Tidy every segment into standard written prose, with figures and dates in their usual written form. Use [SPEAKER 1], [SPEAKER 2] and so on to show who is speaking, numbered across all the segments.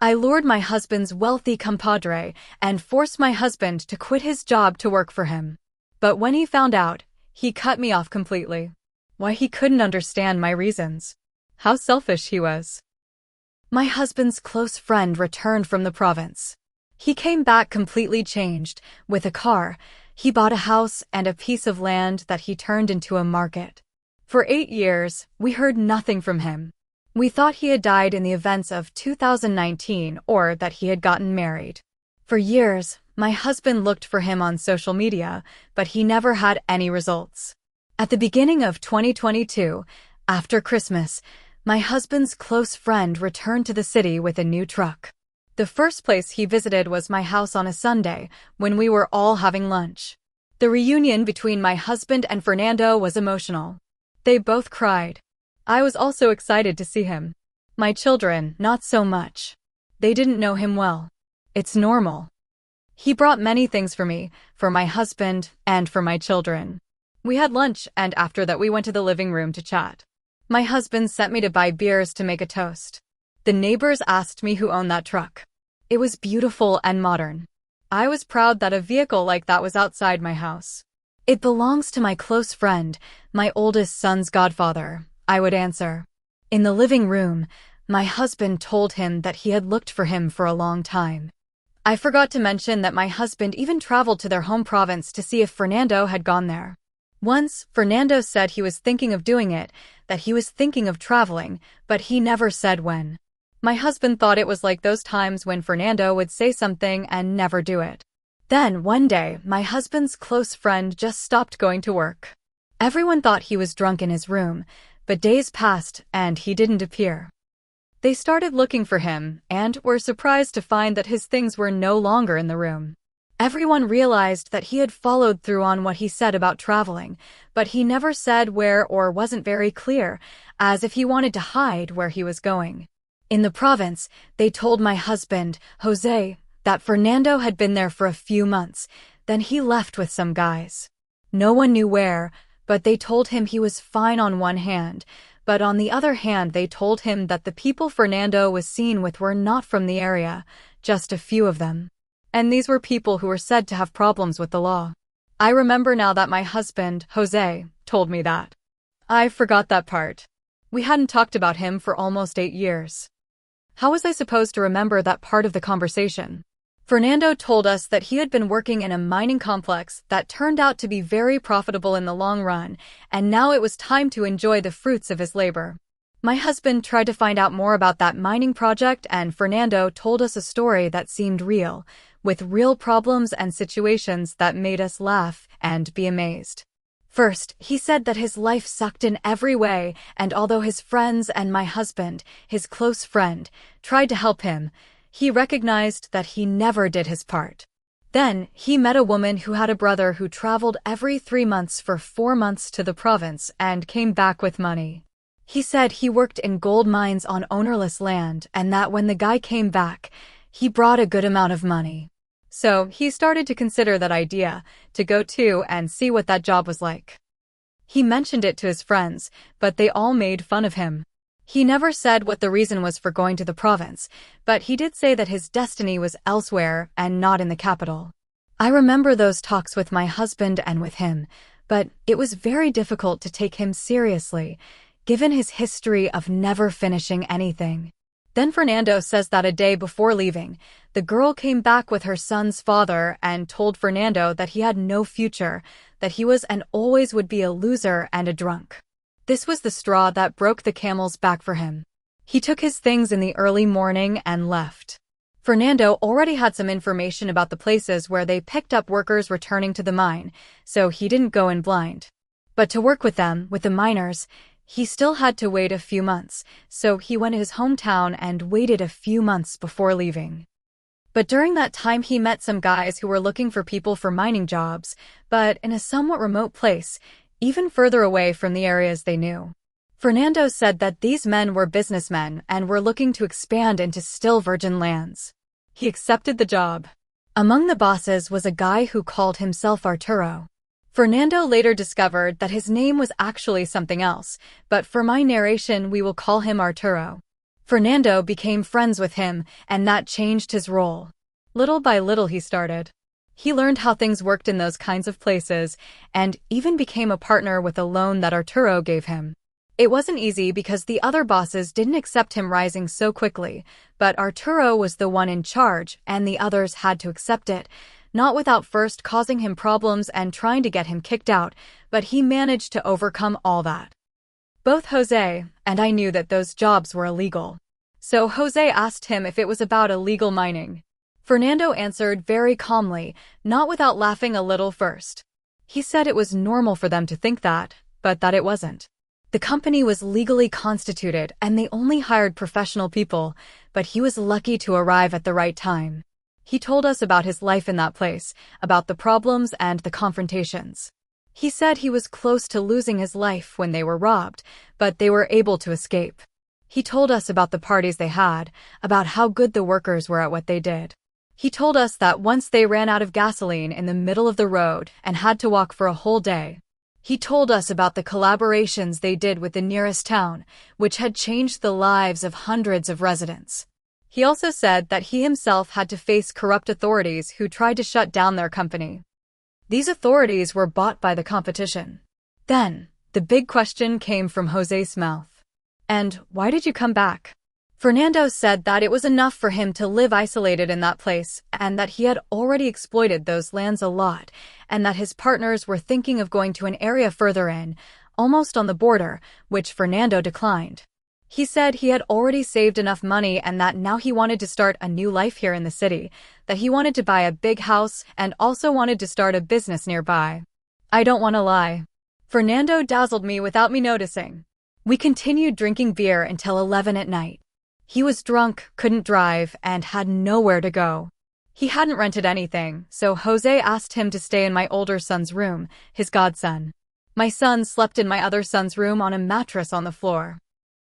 [SPEAKER 1] I lured my husband's wealthy compadre and forced my husband to quit his job to work for him. But when he found out, he cut me off completely. Why, he couldn't understand my reasons. How selfish he was. My husband's close friend returned from the province. He came back completely changed, with a car. He bought a house and a piece of land that he turned into a market. For 8 years, we heard nothing from him. We thought he had died in the events of 2019 or that he had gotten married. For years, my husband looked for him on social media, but he never had any results. At the beginning of 2022, after Christmas, my husband's close friend returned to the city with a new truck. The first place he visited was my house on a Sunday, when we were all having lunch. The reunion between my husband and Fernando was emotional. They both cried. I was also excited to see him. My children, not so much. They didn't know him well. It's normal. He brought many things for me, for my husband, and for my children. We had lunch, and after that we went to the living room to chat. My husband sent me to buy beers to make a toast. The neighbors asked me who owned that truck. It was beautiful and modern. I was proud that a vehicle like that was outside my house. It belongs to my close friend, my oldest son's godfather, I would answer. In the living room, my husband told him that he had looked for him for a long time. I forgot to mention that my husband even traveled to their home province to see if Fernando had gone there. Once, Fernando said he was thinking of doing it, that he was thinking of traveling, but he never said when. My husband thought it was like those times when Fernando would say something and never do it. Then, one day, my husband's close friend just stopped going to work. Everyone thought he was drunk in his room, but days passed and he didn't appear. They started looking for him and were surprised to find that his things were no longer in the room. Everyone realized that he had followed through on what he said about traveling, but he never said where or wasn't very clear, as if he wanted to hide where he was going. In the province, they told my husband, Jose, that Fernando had been there for a few months, then he left with some guys. No one knew where, but they told him he was fine on one hand, but on the other hand they told him that the people Fernando was seen with were not from the area, just a few of them. And these were people who were said to have problems with the law. I remember now that my husband, Jose, told me that. I forgot that part. We hadn't talked about him for almost 8 years. How was I supposed to remember that part of the conversation? Fernando told us that he had been working in a mining complex that turned out to be very profitable in the long run, and now it was time to enjoy the fruits of his labor. My husband tried to find out more about that mining project, and Fernando told us a story that seemed real, with real problems and situations that made us laugh and be amazed. First, he said that his life sucked in every way, and although his friends and my husband, his close friend, tried to help him, he recognized that he never did his part. Then, he met a woman who had a brother who traveled every 3 months for 4 months to the province and came back with money. He said he worked in gold mines on ownerless land and that when the guy came back, he brought a good amount of money. So, he started to consider that idea, to go to and see what that job was like. He mentioned it to his friends, but they all made fun of him. He never said what the reason was for going to the province, but he did say that his destiny was elsewhere and not in the capital. I remember those talks with my husband and with him, but it was very difficult to take him seriously, given his history of never finishing anything. Then Fernando says that a day before leaving, the girl came back with her son's father and told Fernando that he had no future, that he was and always would be a loser and a drunk. This was the straw that broke the camel's back for him. He took his things in the early morning and left. Fernando already had some information about the places where they picked up workers returning to the mine, so he didn't go in blind. But to work with them, with the miners, he still had to wait a few months, so he went to his hometown and waited a few months before leaving. But during that time he met some guys who were looking for people for mining jobs, but in a somewhat remote place, even further away from the areas they knew. Fernando said that these men were businessmen and were looking to expand into still virgin lands. He accepted the job. Among the bosses was a guy who called himself Arturo. Fernando later discovered that his name was actually something else, but for my narration we will call him Arturo. Fernando became friends with him, and that changed his role. Little by little he started. He learned how things worked in those kinds of places, and even became a partner with a loan that Arturo gave him. It wasn't easy because the other bosses didn't accept him rising so quickly, but Arturo was the one in charge, and the others had to accept it, not without first causing him problems and trying to get him kicked out, but he managed to overcome all that. Both Jose and I knew that those jobs were illegal. So Jose asked him if it was about illegal mining. Fernando answered very calmly, not without laughing a little first. He said it was normal for them to think that, but that it wasn't. The company was legally constituted and they only hired professional people, but he was lucky to arrive at the right time. He told us about his life in that place, about the problems and the confrontations. He said he was close to losing his life when they were robbed, but they were able to escape. He told us about the parties they had, about how good the workers were at what they did. He told us that once they ran out of gasoline in the middle of the road and had to walk for a whole day. He told us about the collaborations they did with the nearest town, which had changed the lives of hundreds of residents. He also said that he himself had to face corrupt authorities who tried to shut down their company. These authorities were bought by the competition. Then, the big question came from Jose's mouth. And why did you come back? Fernando said that it was enough for him to live isolated in that place and that he had already exploited those lands a lot and that his partners were thinking of going to an area further in, almost on the border, which Fernando declined. He said he had already saved enough money and that now he wanted to start a new life here in the city, that he wanted to buy a big house and also wanted to start a business nearby. I don't want to lie. Fernando dazzled me without me noticing. We continued drinking beer until 11 at night. He was drunk, couldn't drive, and had nowhere to go. He hadn't rented anything, so Jose asked him to stay in my older son's room, his godson. My son slept in my other son's room on a mattress on the floor.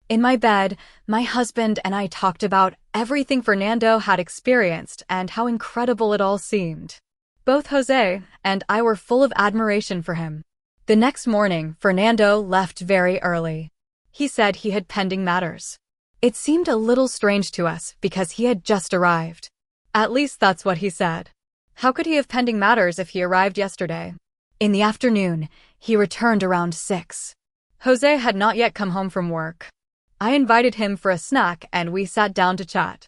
[SPEAKER 1] In my bed, my husband and I talked about everything Fernando had experienced and how incredible it all seemed. Both Jose and I were full of admiration for him. The next morning, Fernando left very early. He said he had pending matters. It seemed a little strange to us because he had just arrived. At least that's what he said. How could he have pending matters if he arrived yesterday? In the afternoon, he returned around 6. Jose had not yet come home from work. I invited him for a snack and we sat down to chat.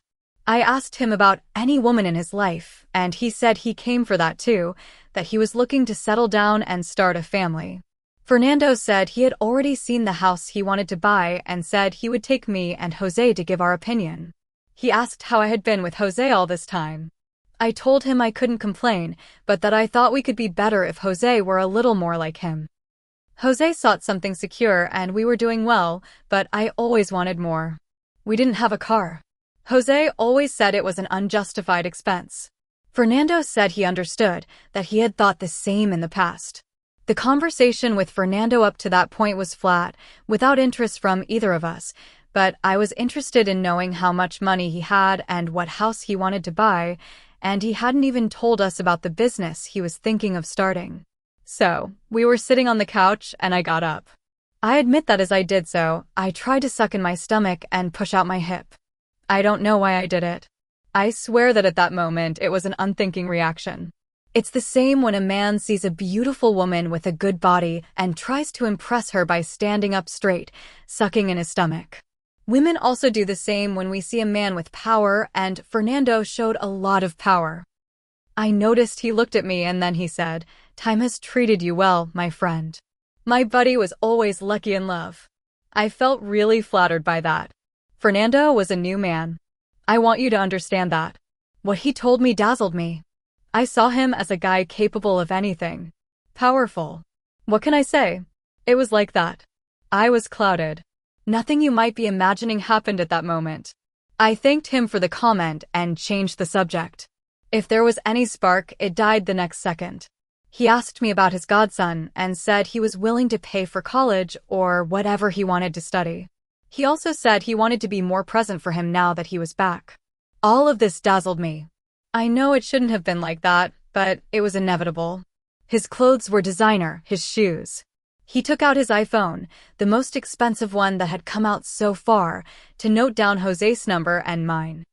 [SPEAKER 1] I asked him about any woman in his life, and he said he came for that too, that he was looking to settle down and start a family. Fernando said he had already seen the house he wanted to buy and said he would take me and Jose to give our opinion. He asked how I had been with Jose all this time. I told him I couldn't complain, but that I thought we could be better if Jose were a little more like him. Jose sought something secure and we were doing well, but I always wanted more. We didn't have a car. Jose always said it was an unjustified expense. Fernando said he understood, that he had thought the same in the past. The conversation with Fernando up to that point was flat, without interest from either of us, but I was interested in knowing how much money he had and what house he wanted to buy, and he hadn't even told us about the business he was thinking of starting. So, we were sitting on the couch and I got up. I admit that as I did so, I tried to suck in my stomach and push out my hip. I don't know why I did it. I swear that at that moment it was an unthinking reaction. It's the same when a man sees a beautiful woman with a good body and tries to impress her by standing up straight, sucking in his stomach. Women also do the same when we see a man with power, and Fernando showed a lot of power. I noticed he looked at me and then he said, "Time has treated you well, my friend." My buddy was always lucky in love. I felt really flattered by that. Fernando was a new man. I want you to understand that. What he told me dazzled me. I saw him as a guy capable of anything. Powerful. What can I say? It was like that. I was clouded. Nothing you might be imagining happened at that moment. I thanked him for the comment and changed the subject. If there was any spark, it died the next second. He asked me about his godson and said he was willing to pay for college or whatever he wanted to study. He also said he wanted to be more present for him now that he was back. All of this dazzled me. I know it shouldn't have been like that, but it was inevitable. His clothes were designer, his shoes. He took out his iPhone, the most expensive one that had come out so far, to note down Jose's number and mine.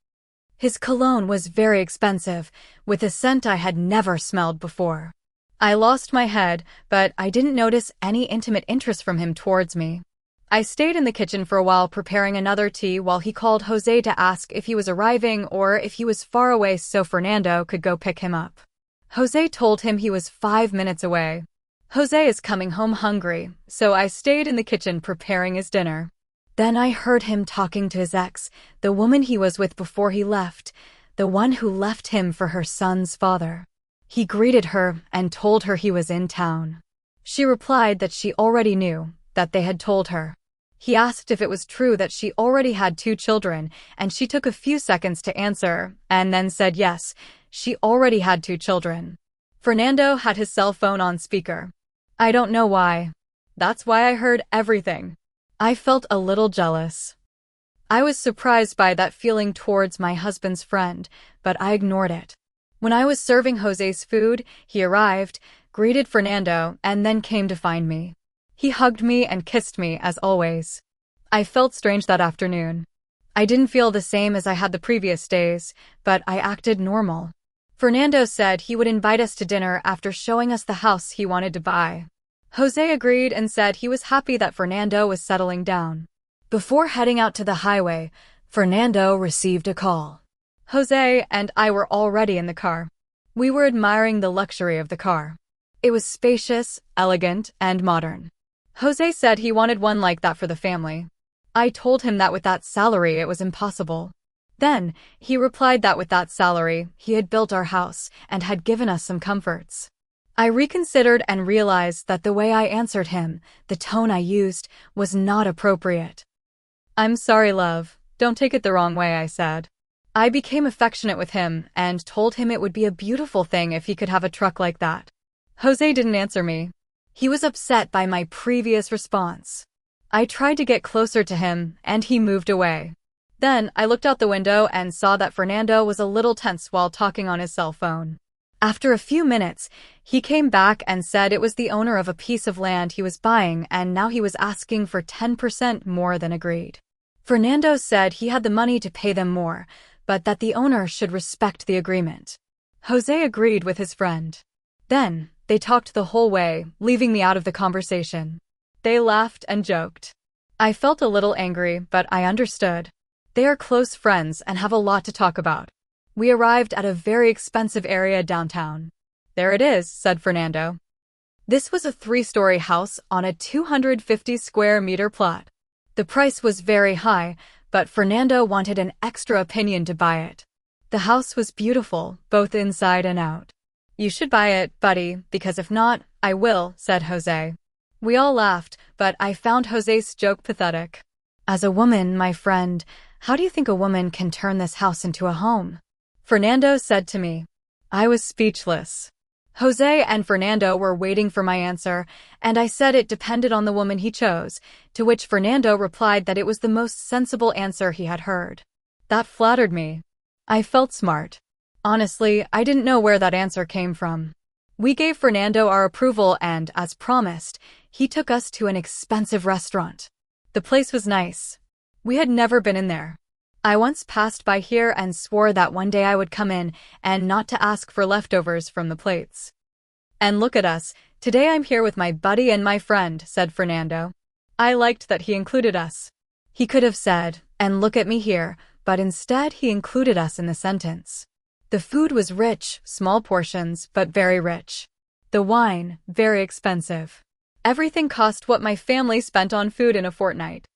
[SPEAKER 1] His cologne was very expensive, with a scent I had never smelled before. I lost my head, but I didn't notice any intimate interest from him towards me. I stayed in the kitchen for a while preparing another tea while he called Jose to ask if he was arriving or if he was far away so Fernando could go pick him up. Jose told him he was 5 minutes away. Jose is coming home hungry, so I stayed in the kitchen preparing his dinner. Then I heard him talking to his ex, the woman he was with before he left, the one who left him for her son's father. He greeted her and told her he was in town. She replied that she already knew, that they had told her. He asked if it was true that she already had 2 children, and she took a few seconds to answer, and then said yes, she already had 2 children. Fernando had his cell phone on speaker. I don't know why. That's why I heard everything. I felt a little jealous. I was surprised by that feeling towards my husband's friend, but I ignored it. When I was serving Jose's food, he arrived, greeted Fernando, and then came to find me. He hugged me and kissed me as always. I felt strange that afternoon. I didn't feel the same as I had the previous days, but I acted normal. Fernando said he would invite us to dinner after showing us the house he wanted to buy. Jose agreed and said he was happy that Fernando was settling down. Before heading out to the highway, Fernando received a call. Jose and I were already in the car. We were admiring the luxury of the car. It was spacious, elegant, and modern. Jose said he wanted one like that for the family. I told him that with that salary it was impossible. Then, he replied that with that salary, he had built our house and had given us some comforts. I reconsidered and realized that the way I answered him, the tone I used, was not appropriate. I'm sorry, love. Don't take it the wrong way, I said. I became affectionate with him and told him it would be a beautiful thing if he could have a truck like that. Jose didn't answer me. He was upset by my previous response. I tried to get closer to him, and he moved away. Then, I looked out the window and saw that Fernando was a little tense while talking on his cell phone. After a few minutes, he came back and said it was the owner of a piece of land he was buying and now he was asking for 10% more than agreed. Fernando said he had the money to pay them more, but that the owner should respect the agreement. Jose agreed with his friend. Then, they talked the whole way, leaving me out of the conversation. They laughed and joked. I felt a little angry, but I understood. They are close friends and have a lot to talk about. We arrived at a very expensive area downtown. There it is, said Fernando. This was a 3-story house on a 250 square meter plot. The price was very high, but Fernando wanted an extra opinion to buy it. The house was beautiful, both inside and out. You should buy it, buddy, because if not, I will, said Jose. We all laughed, but I found Jose's joke pathetic. As a woman, my friend, how do you think a woman can turn this house into a home? Fernando said to me. I was speechless. Jose and Fernando were waiting for my answer, and I said it depended on the woman he chose, to which Fernando replied that it was the most sensible answer he had heard. That flattered me. I felt smart. Honestly, I didn't know where that answer came from. We gave Fernando our approval and, as promised, he took us to an expensive restaurant. The place was nice. We had never been in there. I once passed by here and swore that one day I would come in and not to ask for leftovers from the plates. And look at us, today I'm here with my buddy and my friend, said Fernando. I liked that he included us. He could have said, and look at me here, but instead he included us in the sentence. The food was rich, small portions, but very rich. The wine, very expensive. Everything cost what my family spent on food in a fortnight.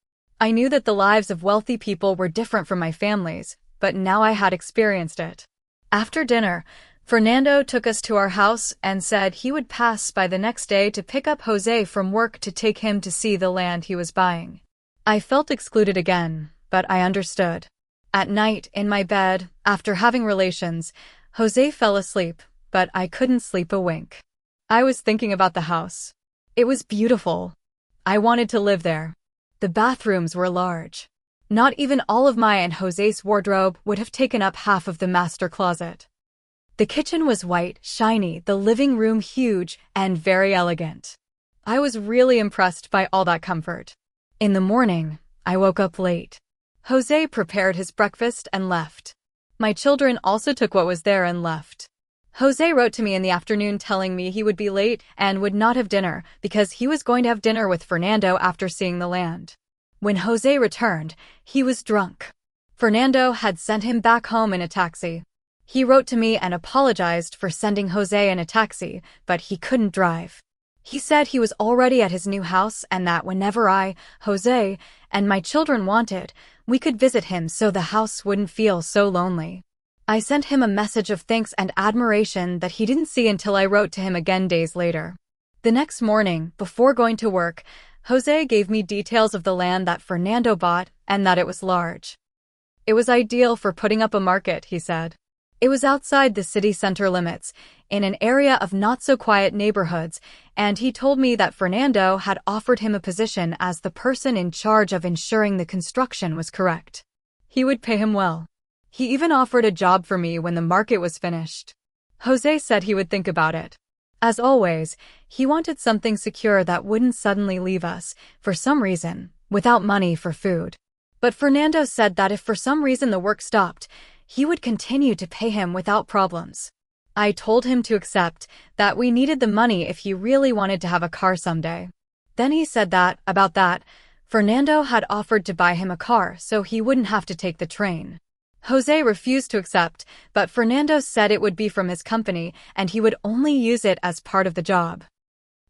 [SPEAKER 1] I knew that the lives of wealthy people were different from my family's, but now I had experienced it. After dinner, Fernando took us to our house and said he would pass by the next day to pick up Jose from work to take him to see the land he was buying. I felt excluded again, but I understood. At night, in my bed, after having relations, Jose fell asleep, but I couldn't sleep a wink. I was thinking about the house. It was beautiful. I wanted to live there. The bathrooms were large. Not even all of my and Jose's wardrobe would have taken up half of the master closet. The kitchen was white, shiny, the living room huge, and very elegant. I was really impressed by all that comfort. In the morning, I woke up late. Jose prepared his breakfast and left. My children also took what was there and left. Jose wrote to me in the afternoon telling me he would be late and would not have dinner because he was going to have dinner with Fernando after seeing the land. When Jose returned, he was drunk. Fernando had sent him back home in a taxi. He wrote to me and apologized for sending Jose in a taxi, but he couldn't drive. He said he was already at his new house and that whenever I, Jose, and my children wanted, we could visit him so the house wouldn't feel so lonely. I sent him a message of thanks and admiration that he didn't see until I wrote to him again days later. The next morning, before going to work, Jose gave me details of the land that Fernando bought and that it was large. It was ideal for putting up a market, he said. It was outside the city center limits, in an area of not-so-quiet neighborhoods, and he told me that Fernando had offered him a position as the person in charge of ensuring the construction was correct. He would pay him well. He even offered a job for me when the market was finished. Jose said he would think about it. As always, he wanted something secure that wouldn't suddenly leave us, for some reason, without money for food. But Fernando said that if for some reason the work stopped, he would continue to pay him without problems. I told him to accept, that we needed the money if he really wanted to have a car someday. Then he said that, about that, Fernando had offered to buy him a car so he wouldn't have to take the train. Jose refused to accept, but Fernando said it would be from his company and he would only use it as part of the job.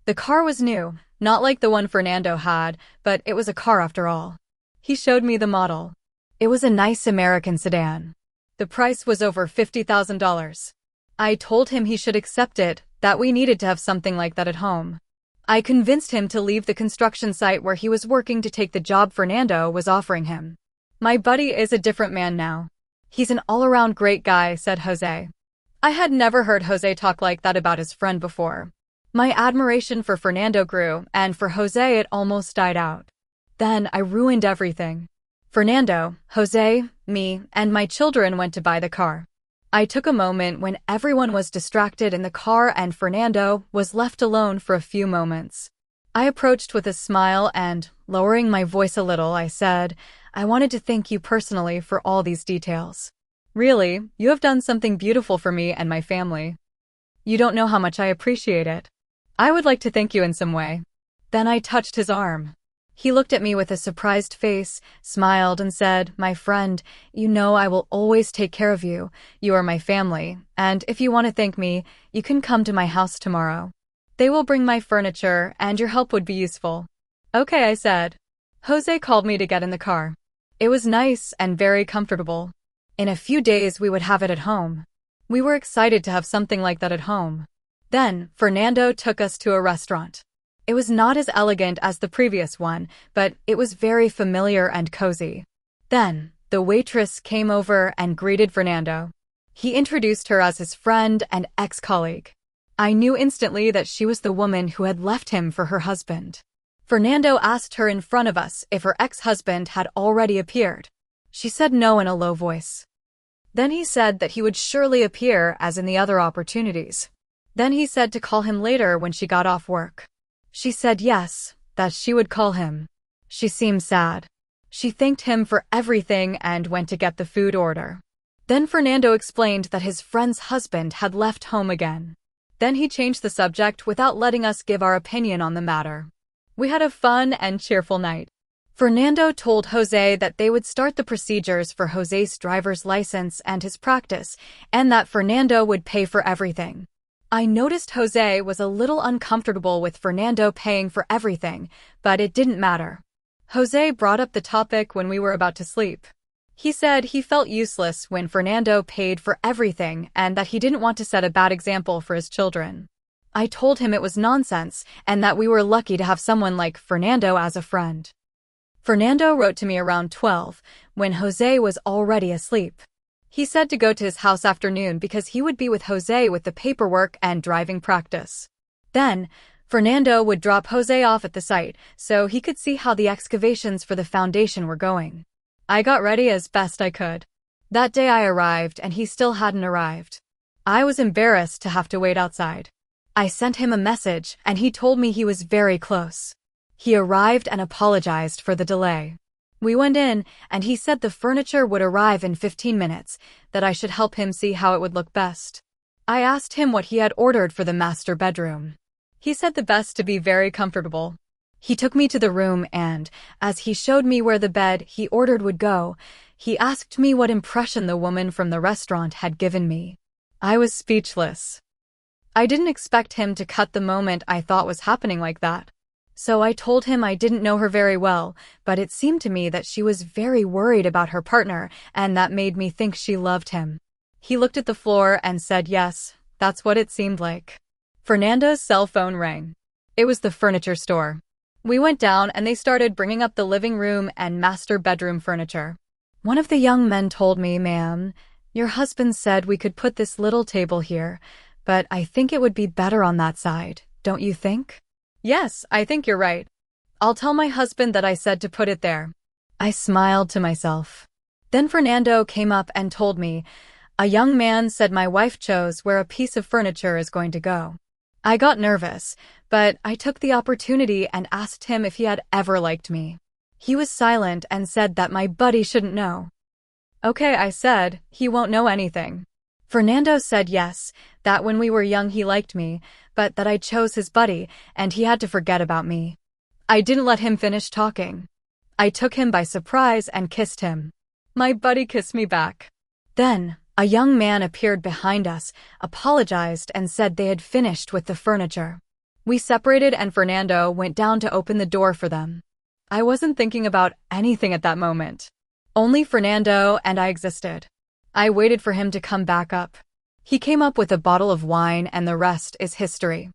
[SPEAKER 1] The car was new, not like the one Fernando had, but it was a car after all. He showed me the model. It was a nice American sedan. The price was over $50,000. I told him he should accept it, that we needed to have something like that at home. I convinced him to leave the construction site where he was working to take the job Fernando was offering him. My buddy is a different man now. He's an all-around great guy, said Jose. I had never heard Jose talk like that about his friend before. My admiration for Fernando grew, and for Jose it almost died out. Then I ruined everything. Fernando, Jose, me, and my children went to buy the car. I took a moment when everyone was distracted in the car and Fernando was left alone for a few moments. I approached with a smile and, lowering my voice a little, I said, I wanted to thank you personally for all these details. Really, you have done something beautiful for me and my family. You don't know how much I appreciate it. I would like to thank you in some way. Then I touched his arm. He looked at me with a surprised face, smiled, and said, My friend, you know I will always take care of you. You are my family, and if you want to thank me, you can come to my house tomorrow. They will bring my furniture, and your help would be useful. Okay, I said. Jose called me to get in the car. It was nice and very comfortable. In a few days we would have it at home. We were excited to have something like that at home. Then, Fernando took us to a restaurant. It was not as elegant as the previous one, but it was very familiar and cozy. Then, the waitress came over and greeted Fernando. He introduced her as his friend and ex-colleague. I knew instantly that she was the woman who had left him for her husband. Fernando asked her in front of us if her ex-husband had already appeared. She said no in a low voice. Then he said that he would surely appear as in the other opportunities. Then he said to call him later when she got off work. She said yes, that she would call him. She seemed sad. She thanked him for everything and went to get the food order. Then Fernando explained that his friend's husband had left home again. Then he changed the subject without letting us give our opinion on the matter. We had a fun and cheerful night. Fernando told Jose that they would start the procedures for Jose's driver's license and his practice, and that Fernando would pay for everything. I noticed Jose was a little uncomfortable with Fernando paying for everything, but it didn't matter. Jose brought up the topic when we were about to sleep. He said he felt useless when Fernando paid for everything and that he didn't want to set a bad example for his children. I told him it was nonsense and that we were lucky to have someone like Fernando as a friend. Fernando wrote to me around 12, when Jose was already asleep. He said to go to his house afternoon because he would be with Jose with the paperwork and driving practice. Then, Fernando would drop Jose off at the site so he could see how the excavations for the foundation were going. I got ready as best I could. That day I arrived and he still hadn't arrived. I was embarrassed to have to wait outside. I sent him a message and he told me he was very close. He arrived and apologized for the delay. We went in and he said the furniture would arrive in 15 minutes, that I should help him see how it would look best. I asked him what he had ordered for the master bedroom. He said the best to be very comfortable. He took me to the room and, as he showed me where the bed he ordered would go, he asked me what impression the woman from the restaurant had given me. I was speechless. I didn't expect him to cut the moment I thought was happening like that. So I told him I didn't know her very well, but it seemed to me that she was very worried about her partner, and that made me think she loved him. He looked at the floor and said yes, that's what it seemed like. Fernando's cell phone rang. It was the furniture store. We went down and they started bringing up the living room and master bedroom furniture. One of the young men told me, "Ma'am, your husband said we could put this little table here, but I think it would be better on that side, don't you think?" "Yes, I think you're right. I'll tell my husband that I said to put it there." I smiled to myself. Then Fernando came up and told me, "A young man said my wife chose where a piece of furniture is going to go." I got nervous, but I took the opportunity and asked him if he had ever liked me. He was silent and said that my buddy shouldn't know. "Okay," I said, "he won't know anything." Fernando said yes, that when we were young he liked me, but that I chose his buddy and he had to forget about me. I didn't let him finish talking. I took him by surprise and kissed him. My buddy kissed me back. Then, a young man appeared behind us, apologized and said they had finished with the furniture. We separated and Fernando went down to open the door for them. I wasn't thinking about anything at that moment. Only Fernando and I existed. I waited for him to come back up. He came up with a bottle of wine and the rest is history.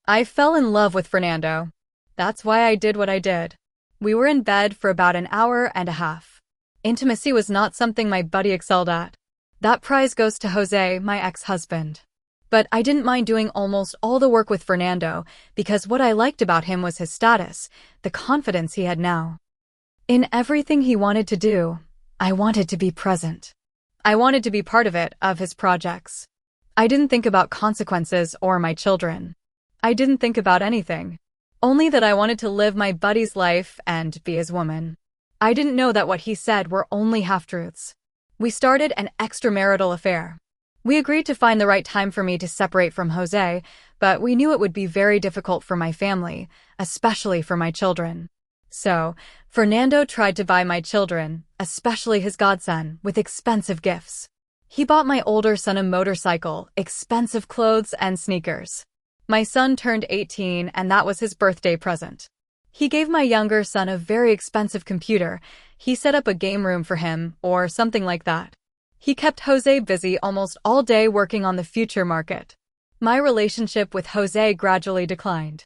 [SPEAKER 1] I fell in love with Fernando. That's why I did what I did. We were in bed for about an hour and a half. Intimacy was not something my buddy excelled at. That prize goes to Jose, my ex-husband. But I didn't mind doing almost all the work with Fernando because what I liked about him was his status, the confidence he had now. In everything he wanted to do, I wanted to be present. I wanted to be part of it, of his projects. I didn't think about consequences or my children. I didn't think about anything. Only that I wanted to live my buddy's life and be his woman. I didn't know that what he said were only half-truths. We started an extramarital affair. We agreed to find the right time for me to separate from Jose, but we knew it would be very difficult for my family, especially for my children. So, Fernando tried to buy my children, especially his godson, with expensive gifts. He bought my older son a motorcycle, expensive clothes, and sneakers. My son turned 18 and that was his birthday present. He gave my younger son a very expensive computer. He set up a game room for him, or something like that. He kept Jose busy almost all day working on the future market. My relationship with Jose gradually declined.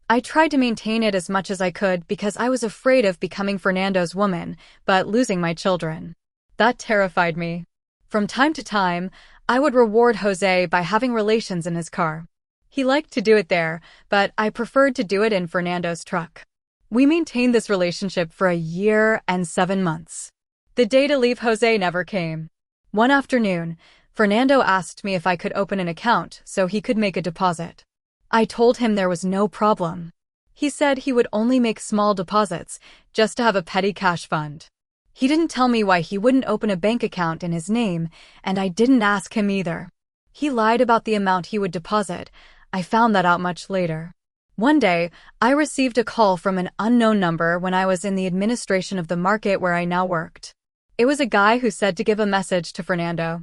[SPEAKER 1] I tried to maintain it as much as I could because I was afraid of becoming Fernando's woman, but losing my children. That terrified me. From time to time, I would reward Jose by having relations in his car. He liked to do it there, but I preferred to do it in Fernando's truck. We maintained this relationship for a year and 7 months. The day to leave Jose never came. One afternoon, Fernando asked me if I could open an account so he could make a deposit. I told him there was no problem. He said he would only make small deposits, just to have a petty cash fund. He didn't tell me why he wouldn't open a bank account in his name, and I didn't ask him either. He lied about the amount he would deposit. I found that out much later. One day, I received a call from an unknown number when I was in the administration of the market where I now worked. It was a guy who said to give a message to Fernando.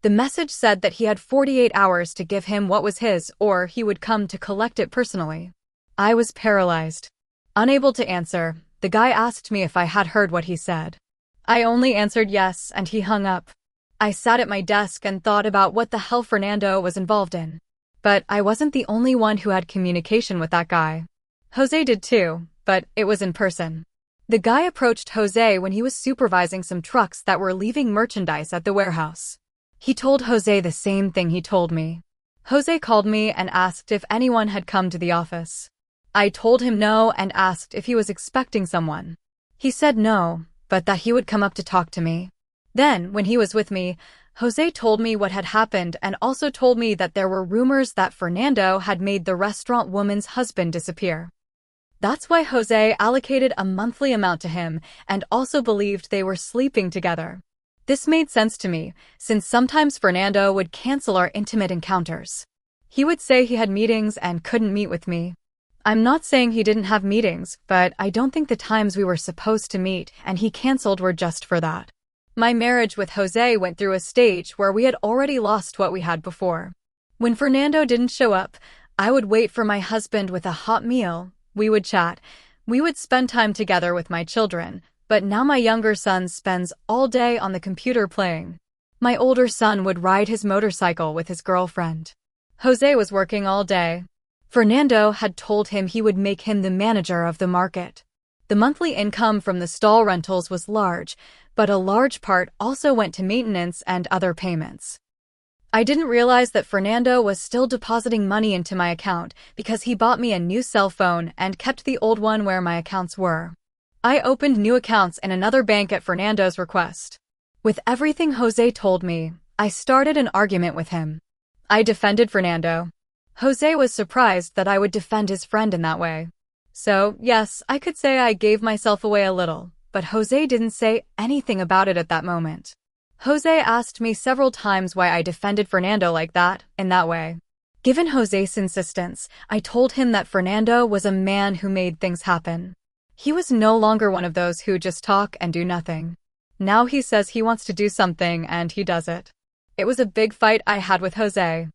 [SPEAKER 1] The message said that he had 48 hours to give him what was his, or he would come to collect it personally. I was paralyzed. Unable to answer, the guy asked me if I had heard what he said. I only answered yes, and he hung up. I sat at my desk and thought about what the hell Fernando was involved in. But I wasn't the only one who had communication with that guy. Jose did too, but it was in person. The guy approached Jose when he was supervising some trucks that were leaving merchandise at the warehouse. He told Jose the same thing he told me. Jose called me and asked if anyone had come to the office. I told him no and asked if he was expecting someone. He said no, but that he would come up to talk to me. Then, when he was with me, Jose told me what had happened and also told me that there were rumors that Fernando had made the restaurant woman's husband disappear. That's why Jose allocated a monthly amount to him and also believed they were sleeping together. This made sense to me, since sometimes Fernando would cancel our intimate encounters. He would say he had meetings and couldn't meet with me. I'm not saying he didn't have meetings, but I don't think the times we were supposed to meet and he canceled were just for that. My marriage with Jose went through a stage where we had already lost what we had before. When Fernando didn't show up, I would wait for my husband with a hot meal. We would chat. We would spend time together with my children, but now my younger son spends all day on the computer playing. My older son would ride his motorcycle with his girlfriend. Jose was working all day. Fernando had told him he would make him the manager of the market. The monthly income from the stall rentals was large, but a large part also went to maintenance and other payments. I didn't realize that Fernando was still depositing money into my account because he bought me a new cell phone and kept the old one where my accounts were. I opened new accounts in another bank at Fernando's request. With everything Jose told me, I started an argument with him. I defended Fernando. Jose was surprised that I would defend his friend in that way. So, yes, I could say I gave myself away a little, but Jose didn't say anything about it at that moment. Jose asked me several times why I defended Fernando like that, in that way. Given Jose's insistence, I told him that Fernando was a man who made things happen. He was no longer one of those who just talk and do nothing. Now he says he wants to do something and he does it. It was a big fight I had with Jose.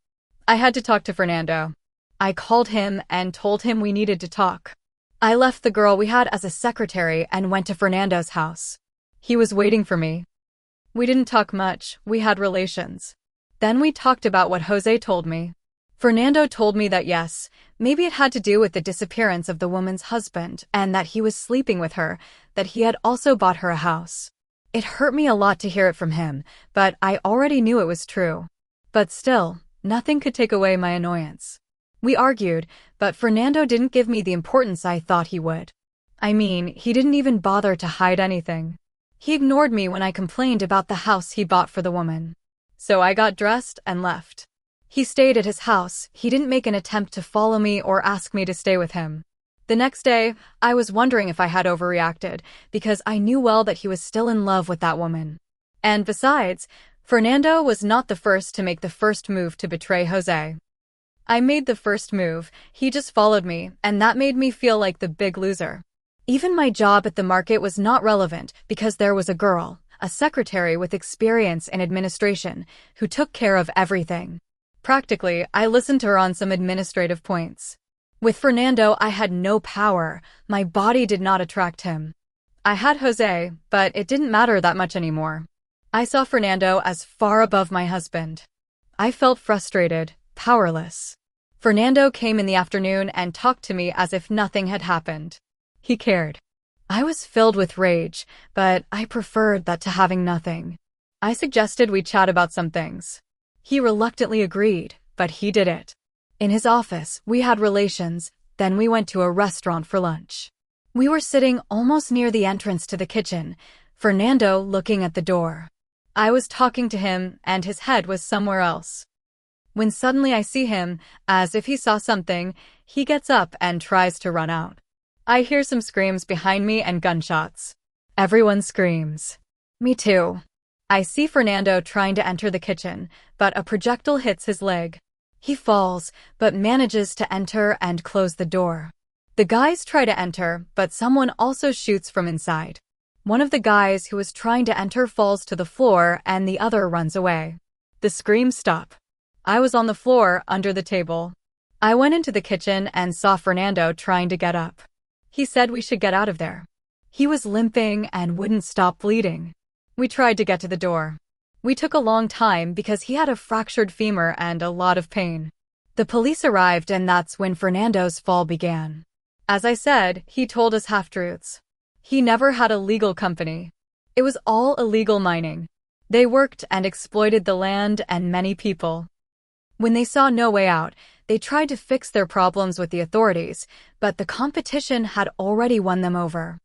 [SPEAKER 1] I had to talk to Fernando. I called him and told him we needed to talk. I left the girl we had as a secretary and went to Fernando's house. He was waiting for me. We didn't talk much, we had relations. Then we talked about what Jose told me. Fernando told me that yes, maybe it had to do with the disappearance of the woman's husband and that he was sleeping with her, that he had also bought her a house. It hurt me a lot to hear it from him, but I already knew it was true. But still, nothing could take away my annoyance. We argued, but Fernando didn't give me the importance I thought he would. I mean, he didn't even bother to hide anything. He ignored me when I complained about the house he bought for the woman. So I got dressed and left. He stayed at his house. He didn't make an attempt to follow me or ask me to stay with him. The next day, I was wondering if I had overreacted, because I knew well that he was still in love with that woman. And besides, Fernando was not the first to make the first move to betray Jose. I made the first move, he just followed me, and that made me feel like the big loser. Even my job at the market was not relevant because there was a girl, a secretary with experience in administration, who took care of everything. Practically, I listened to her on some administrative points. With Fernando, I had no power. My body did not attract him. I had Jose, but it didn't matter that much anymore. I saw Fernando as far above my husband. I felt frustrated, powerless. Fernando came in the afternoon and talked to me as if nothing had happened. He cared. I was filled with rage, but I preferred that to having nothing. I suggested we chat about some things. He reluctantly agreed, but he did it. In his office, we had relations, then we went to a restaurant for lunch. We were sitting almost near the entrance to the kitchen, Fernando looking at the door. I was talking to him, and his head was somewhere else. When suddenly I see him, as if he saw something, he gets up and tries to run out. I hear some screams behind me and gunshots. Everyone screams. Me too. I see Fernando trying to enter the kitchen, but a projectile hits his leg. He falls, but manages to enter and close the door. The guys try to enter, but someone also shoots from inside. One of the guys who was trying to enter falls to the floor and the other runs away. The screams stop. I was on the floor under the table. I went into the kitchen and saw Fernando trying to get up. He said we should get out of there. He was limping and wouldn't stop bleeding. We tried to get to the door. We took a long time because he had a fractured femur and a lot of pain. The police arrived and that's when Fernando's fall began. As I said, he told us half-truths. He never had a legal company. It was all illegal mining. They worked and exploited the land and many people. When they saw no way out, they tried to fix their problems with the authorities, but the competition had already won them over.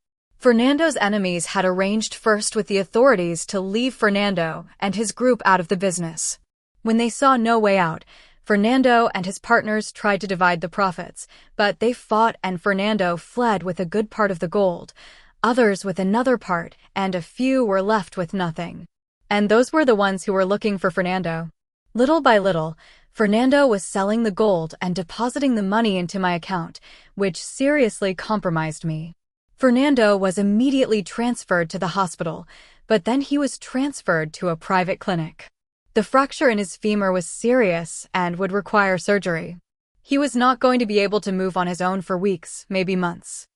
[SPEAKER 1] Fernando's enemies had arranged first with the authorities to leave Fernando and his group out of the business. When they saw no way out, Fernando and his partners tried to divide the profits, but they fought and Fernando fled with a good part of the gold, others with another part, and a few were left with nothing. And those were the ones who were looking for Fernando. Little by little, Fernando was selling the gold and depositing the money into my account, which seriously compromised me. Fernando was immediately transferred to the hospital, but then he was transferred to a private clinic. The fracture in his femur was serious and would require surgery. He was not going to be able to move on his own for weeks, maybe months.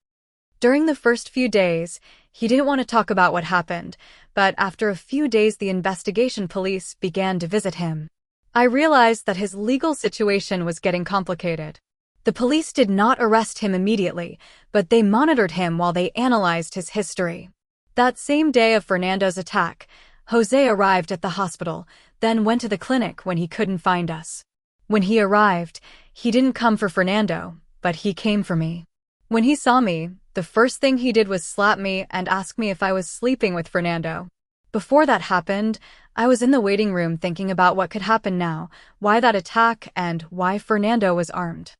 [SPEAKER 1] During the first few days, he didn't want to talk about what happened, but after a few days the investigation police began to visit him. I realized that his legal situation was getting complicated. The police did not arrest him immediately, but they monitored him while they analyzed his history. That same day of Fernando's attack, Jose arrived at the hospital, then went to the clinic when he couldn't find us. When he arrived, he didn't come for Fernando, but he came for me. When he saw me, the first thing he did was slap me and ask me if I was sleeping with Fernando. Before that happened, I was in the waiting room thinking about what could happen now, why that attack, and why Fernando was armed.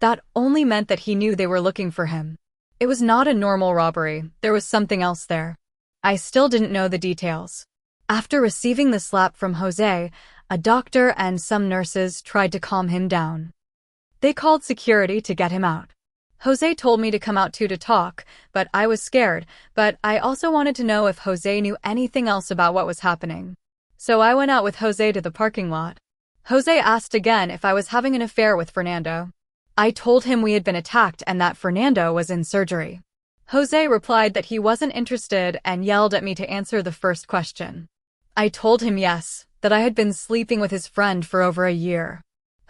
[SPEAKER 1] That only meant that he knew they were looking for him. It was not a normal robbery, there was something else there. I still didn't know the details. After receiving the slap from Jose, a doctor and some nurses tried to calm him down. They called security to get him out. Jose told me to come out too to talk, but I was scared, but I also wanted to know if Jose knew anything else about what was happening. So I went out with Jose to the parking lot. Jose asked again if I was having an affair with Fernando. I told him we had been attacked and that Fernando was in surgery. Jose replied that he wasn't interested and yelled at me to answer the first question. I told him yes, that I had been sleeping with his friend for over a year.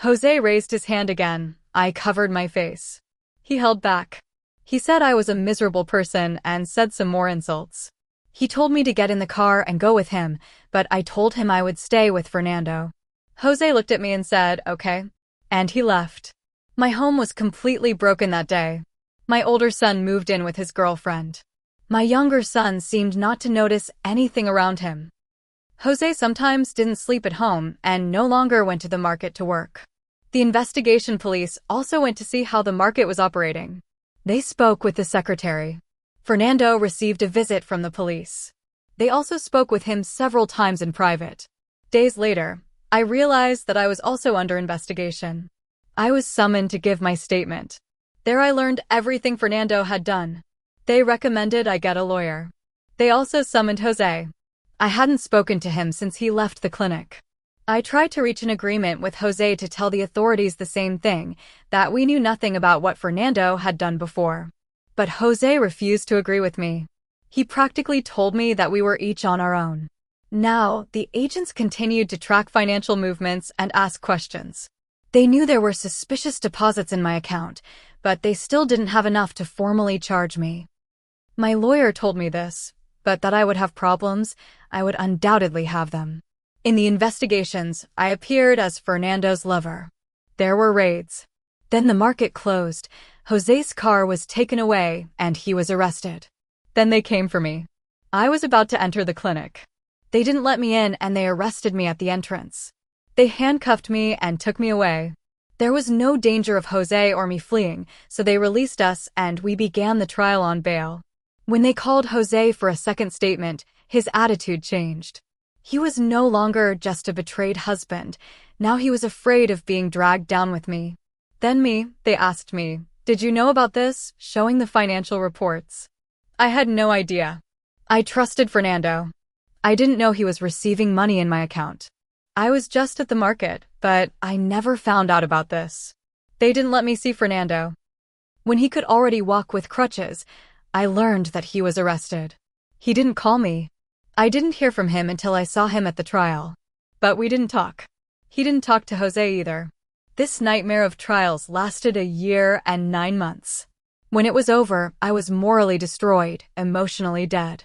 [SPEAKER 1] Jose raised his hand again. I covered my face. He held back. He said I was a miserable person and said some more insults. He told me to get in the car and go with him, but I told him I would stay with Fernando. Jose looked at me and said, okay. And he left. My home was completely broken that day. My older son moved in with his girlfriend. My younger son seemed not to notice anything around him. Jose sometimes didn't sleep at home and no longer went to the market to work. The investigation police also went to see how the market was operating. They spoke with the secretary. Fernando received a visit from the police. They also spoke with him several times in private. Days later, I realized that I was also under investigation. I was summoned to give my statement. There I learned everything Fernando had done. They recommended I get a lawyer. They also summoned Jose. I hadn't spoken to him since he left the clinic. I tried to reach an agreement with Jose to tell the authorities the same thing, that we knew nothing about what Fernando had done before. But Jose refused to agree with me. He practically told me that we were each on our own. Now, the agents continued to track financial movements and ask questions. They knew there were suspicious deposits in my account, but they still didn't have enough to formally charge me. My lawyer told me this, but that I would have problems. I would undoubtedly have them. In the investigations, I appeared as Fernando's lover. There were raids. Then the market closed, Jose's car was taken away, and he was arrested. Then they came for me. I was about to enter the clinic. They didn't let me in and they arrested me at the entrance. They handcuffed me and took me away. There was no danger of Jose or me fleeing, so they released us and we began the trial on bail. When they called Jose for a second statement, his attitude changed. He was no longer just a betrayed husband. Now he was afraid of being dragged down with me. Then they asked me, "Did you know about this?" showing the financial reports. I had no idea. I trusted Fernando. I didn't know he was receiving money in my account. I was just at the market, but I never found out about this. They didn't let me see Fernando. When he could already walk with crutches, I learned that he was arrested. He didn't call me. I didn't hear from him until I saw him at the trial. But we didn't talk. He didn't talk to Jose either. This nightmare of trials lasted a year and 9 months. When it was over, I was morally destroyed, emotionally dead.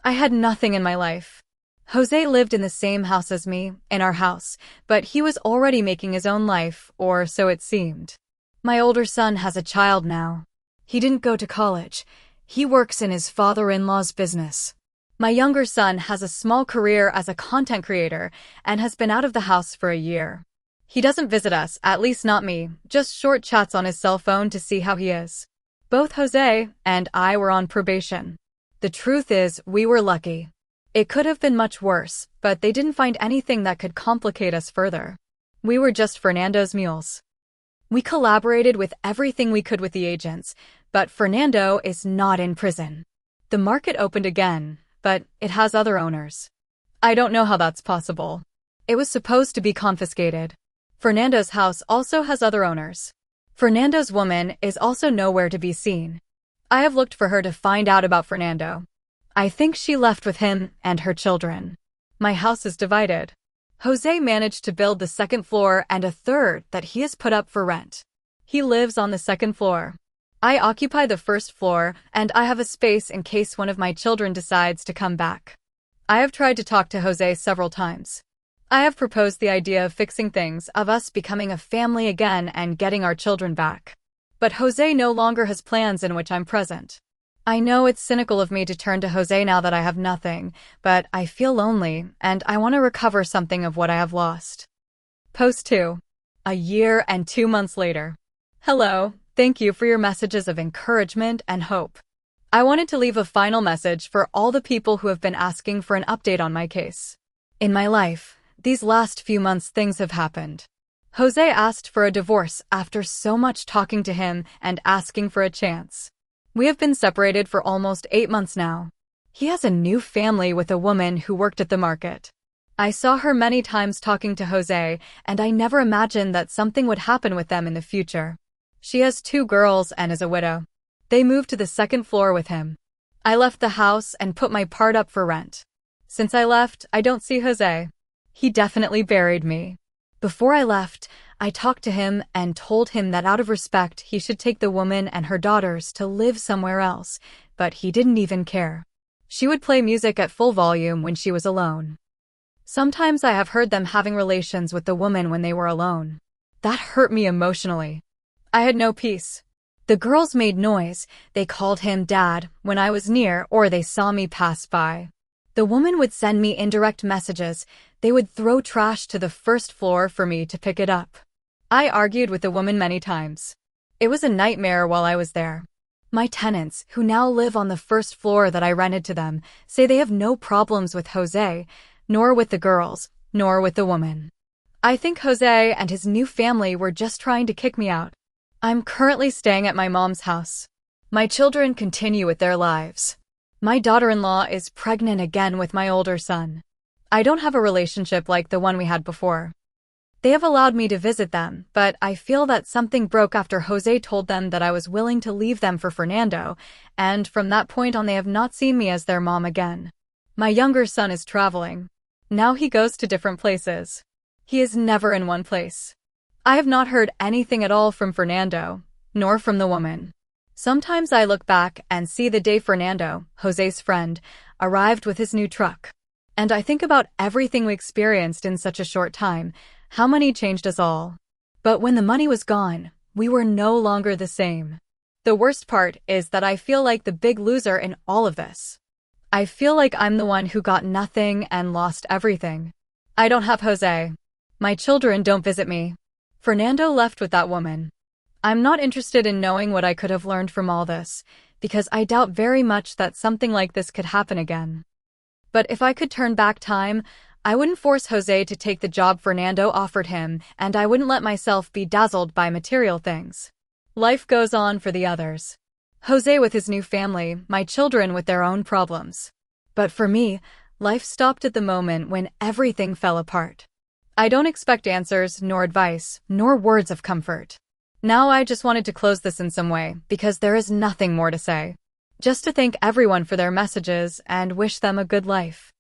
[SPEAKER 1] I had nothing in my life. Jose lived in the same house as me, in our house, but he was already making his own life, or so it seemed. My older son has a child now. He didn't go to college. He works in his father-in-law's business. My younger son has a small career as a content creator and has been out of the house for a year. He doesn't visit us, at least not me, just short chats on his cell phone to see how he is. Both Jose and I were on probation. The truth is, we were lucky. It could have been much worse, but they didn't find anything that could complicate us further. We were just Fernando's mules. We collaborated with everything we could with the agents, but Fernando is not in prison. The market opened again, but it has other owners. I don't know how that's possible. It was supposed to be confiscated. Fernando's house also has other owners. Fernando's woman is also nowhere to be seen. I have looked for her to find out about Fernando. I think she left with him and her children. My house is divided. Jose managed to build the second floor and a third that he has put up for rent. He lives on the second floor. I occupy the first floor, and I have a space in case one of my children decides to come back. I have tried to talk to Jose several times. I have proposed the idea of fixing things, of us becoming a family again and getting our children back. But Jose no longer has plans in which I'm present. I know it's cynical of me to turn to Jose now that I have nothing, but I feel lonely, and I want to recover something of what I have lost. Post 2. A year and 2 months later. Hello, thank you for your messages of encouragement and hope. I wanted to leave a final message for all the people who have been asking for an update on my case. In my life, these last few months things have happened. Jose asked for a divorce after so much talking to him and asking for a chance. We have been separated for almost 8 months now. He has a new family with a woman who worked at the market. I saw her many times talking to Jose, and I never imagined that something would happen with them in the future. She has 2 girls and is a widow. They moved to the second floor with him. I left the house and put my part up for rent. Since I left, I don't see Jose. He definitely buried me. Before I left, I talked to him and told him that out of respect he should take the woman and her daughters to live somewhere else, but he didn't even care. She would play music at full volume when she was alone. Sometimes I have heard them having relations with the woman when they were alone. That hurt me emotionally. I had no peace. The girls made noise, they called him Dad when I was near or they saw me pass by. The woman would send me indirect messages. They would throw trash to the first floor for me to pick it up. I argued with the woman many times. It was a nightmare while I was there. My tenants, who now live on the first floor that I rented to them, say they have no problems with Jose, nor with the girls, nor with the woman. I think Jose and his new family were just trying to kick me out. I'm currently staying at my mom's house. My children continue with their lives. My daughter-in-law is pregnant again with my older son. I don't have a relationship like the one we had before. They have allowed me to visit them, but I feel that something broke after Jose told them that I was willing to leave them for Fernando, and from that point on they have not seen me as their mom again. My younger son is traveling. Now he goes to different places. He is never in one place. I have not heard anything at all from Fernando, nor from the woman. Sometimes I look back and see the day Fernando, Jose's friend, arrived with his new truck. And I think about everything we experienced in such a short time, how money changed us all. But when the money was gone, we were no longer the same. The worst part is that I feel like the big loser in all of this. I feel like I'm the one who got nothing and lost everything. I don't have Jose. My children don't visit me. Fernando left with that woman. I'm not interested in knowing what I could have learned from all this, because I doubt very much that something like this could happen again. But if I could turn back time, I wouldn't force Jose to take the job Fernando offered him, and I wouldn't let myself be dazzled by material things. Life goes on for the others. Jose with his new family, my children with their own problems. But for me, life stopped at the moment when everything fell apart. I don't expect answers, nor advice, nor words of comfort. Now I just wanted to close this in some way, because there is nothing more to say. Just to thank everyone for their messages and wish them a good life.